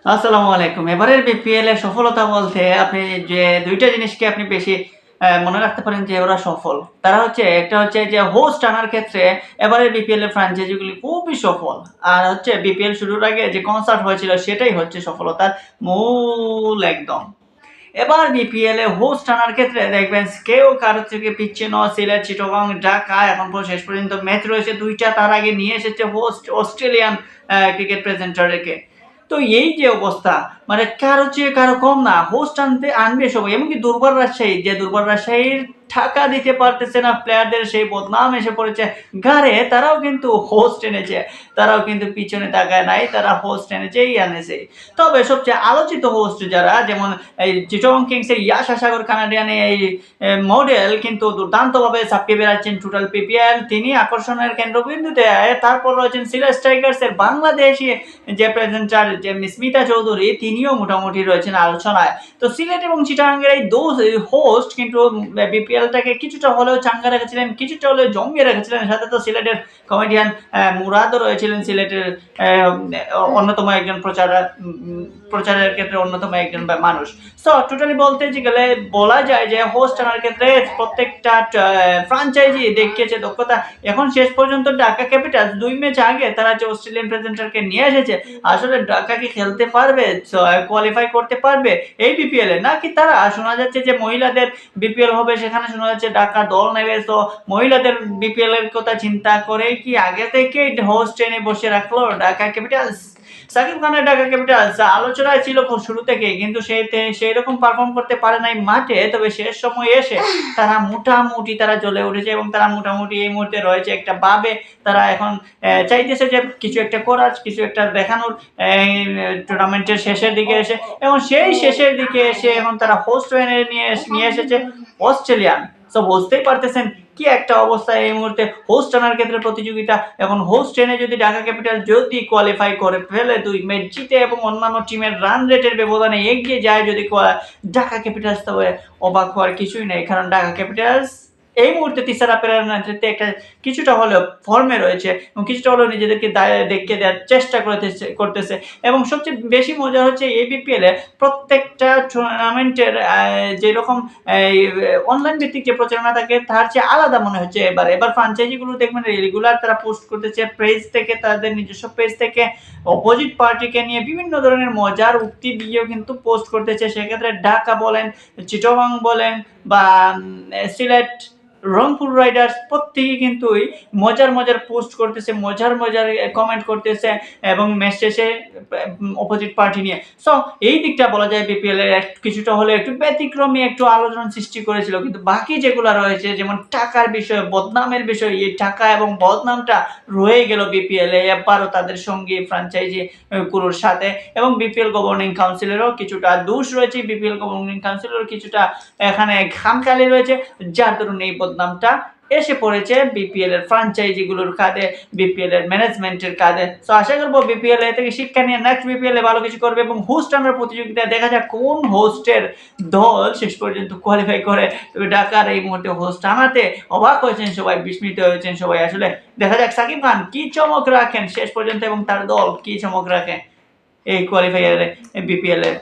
আসসালামু আলাইকুম। এবারের বিপিএল এর সফলতা বলতে আপনি যে ২ টা জিনিসকে আপনি বেশি মনে রাখতে পারেন যে ওরা সফল। তারা হচ্ছে একটা হচ্ছে যে হোস্ট আনার ক্ষেত্রে এবারের বিপিএল এর ফ্র্যাঞ্চাইজিগুলি খুবই সফল। আর হচ্ছে বিপিএল শুরুর আগে যে কনসার্ট হয়েছিল সেটাই হচ্ছে সফলতার মূল একদম। এবার বিপিএল এ হোস্ট আনার ক্ষেত্রে দেখবেন কেউ কারো থেকে পিছিয়ে নয়। সিলেট, চিটাগং, ঢাকা এখন শেষ পর্যন্ত ম্যাচ রয়েছে ২ টা। তার আগে নিয়ে এসেছে হোস্ট অস্ট্রেলিয়ান ক্রিকেট প্রেজেন্টারকে। তো এই যে অবস্থা মানে কারো চেয়ে কারো কম না। হোস্ট আনবে সবাই। এমনকি দুর্বার রাজশাহী যে দুর্বার রাজশাহীর টাকা দিতে পারতেছে না প্লেয়ারদের সেই বদনাম এসে পড়েছে ঘাড়ে। তারাও কিন্তু হোস্ট এনেছে। তারাও কিন্তু পিছনে তাকায় নাই। তারা হোস্ট এনেছেই এনেছে। তবে সবচেয়ে আলোচিত হোস্ট যারা যেমন এই চিটাগং কিংসের ইয়াশা সাগর কানাডিয়ান এই মডেল কিন্তু দুর্দান্তভাবে ছাপিয়ে বেড়াচ্ছেন টোটাল পিপিএল। তিনি আকর্ষণের কেন্দ্রবিন্দুতে। তারপর রয়েছেন সিলেট স্ট্রাইকার্সের বাংলাদেশি যে প্রেজেন্টার যে স্মিতা চৌধুরী তিনিও মোটামুটি রয়েছেন আলোচনায়। তো সিলেট এবং চিটাগাংয়ের এই হোস্ট কিন্তু বিপিএলটাকে কিছুটা হলেও চাঙ্গা রেখেছিলেন, কিছুটা হলেও জমিয়ে রেখেছিলেন। সাথে তো সিলেটের কমেডিয়ান মুরাদও রয়েছিলেন সিলেটের অন্যতম একজন প্রচারের ক্ষেত্রে অন্যতম একজন মানুষ। সো টোটালি বলতে গেলে বলা যায় যে হোস্ট আনার ক্ষেত্রে প্রত্যেকটা ফ্রাঞ্চাইজি দেখিয়েছে দক্ষতা। এখন শেষ পর্যন্ত ঢাকা ক্যাপিটালস ২ ম্যাচ আগে তারা যে অস্ট্রেলিয়ান প্রেজেন্টারকে নিয়ে এসেছে আসলে ঢাকা কি খেলতে পারবে, কোয়ালিফাই করতে পারবে এই বিপিএল এ? নাকি তারা শোনা যাচ্ছে যে মহিলাদের বিপিএল হবে, সেখানে শোনা যাচ্ছে ঢাকা দল নেবে। তো মহিলাদের বিপিএল এর কথা চিন্তা করে কি আগে থেকে হোস্ট এনে বসে রাখলো ঢাকা ক্যাপিটালস? সাকিব খানের ঢাকা ক্যাপিটালস আলোচনায় ছিল শুরু থেকে, কিন্তু সেই রকম পারফর্ম করতে পারে নাই মাঠে। তবে শেষ সময় এসে তারা মোটামুটি তারা জ্বলে উঠেছে এবং তারা মোটামুটি এই মুহূর্তে রয়েছে একটা ভাবে। তারা এখন চাইতেছে যে কিছু একটা করার, কিছু একটা দেখানোর টুর্নামেন্টের শেষের দিকে এসে। এবং সেই শেষের দিকে এসে এখন তারা হোস্ট হয়ে নিয়ে এসেছে অস্ট্রেলিয়ান। তো বুঝতেই পারতেছেন কি একটা অবস্থা এই মুহূর্তে হোস্ট আনার ক্ষেত্রে প্রতিযোগিতা। এখন হোস্ট এনে যদি ঢাকা ক্যাপিটাল যদি কোয়ালিফাই করে ফেলে ২ ম্যাচ জিতে এবং অন্যান্য টিমের রান রেটের ব্যবধানে এগিয়ে যায় যদি ঢাকা ক্যাপিটালস, তবে অবাক হওয়ার কিছুই নেই। কারণ ঢাকা ক্যাপিটালস এই মুহূর্তে তিসারা পেরেরার নেতৃত্বে একটা কিছুটা হলেও ফর্মে রয়েছে এবং কিছুটা হলেও নিজেদেরকে দেখিয়ে দেওয়ার চেষ্টা করতেছে। এবং সবচেয়ে বেশি মজা হচ্ছে এই বিপিএল এ প্রত্যেকটা টুর্নামেন্টের যেরকম অনলাইন ভিত্তিক যে প্রচারণা থাকে তার চেয়ে আলাদা মনে হচ্ছে এবার ফ্র্যাঞ্চাইজিগুলো দেখবেন রেগুলার তারা পোস্ট করতেছে পেজ থেকে, তাদের নিজস্ব পেজ থেকে অপোজিট পার্টিকে নিয়ে বিভিন্ন ধরনের মজার উক্তি দিয়েও কিন্তু পোস্ট করতেছে। সেক্ষেত্রে ঢাকা বলেন, চিটাগং বলেন বা সিলেট, রংপুর রাইডার্স প্রত্যেকেই কিন্তু মজার পোস্ট করতেছে, মজার কমেন্ট করতেছে এবং ম্যাচ শেষে অপোজিট পার্টি নিয়ে। সো এই দিকটা বলা যায় বিপিএল এর কিছুটা হলে একটু ব্যতিক্রমী একটু আলোচনা সৃষ্টি করেছিল। কিন্তু বাকি যেগুলো রয়েছে যেমন টাকার বিষয়, বদনামের বিষয়, এই টাকা এবং বদনামটা রয়ে গেল বিপিএল এ এবারও তাদের সঙ্গে ফ্র্যাঞ্চাইজি গুলোর সাথে। এবং বিপিএল গভর্নিং কাউন্সিলেরও কিছুটা দোষ রয়েছে, বিপিএল গভর্নিং কাউন্সিলেরও কিছুটা এখানে খামখেয়ালি রয়েছে, যার দরুন এই বদনামটা এসে পড়েছে বিপিএল এর ফ্র্যাঞ্চাইজি গুলোর কাঁধে, বিপিএল এর ম্যানেজমেন্টের কাঁধে। তো আশা করবো বিপিএল এ থেকে শিক্ষা নিয়ে নেক্সট বিপিএল এ ভালো কিছু করবে এবং হোস্ট আনার প্রতিযোগিতায় দেখা যাক কোন হোস্টের দল শেষ পর্যন্ত কোয়ালিফাই করে। তবে ঢাকার এই মুহূর্তে হোস্ট আনাতে অবাক হয়েছেন সবাই, বিস্মিত হয়েছেন সবাই। আসলে দেখা যাক সাকিব খান কি চমক রাখেন শেষ পর্যন্ত এবং তার দল কি চমক রাখে এই কোয়ালিফায়ারে বিপিএল এর।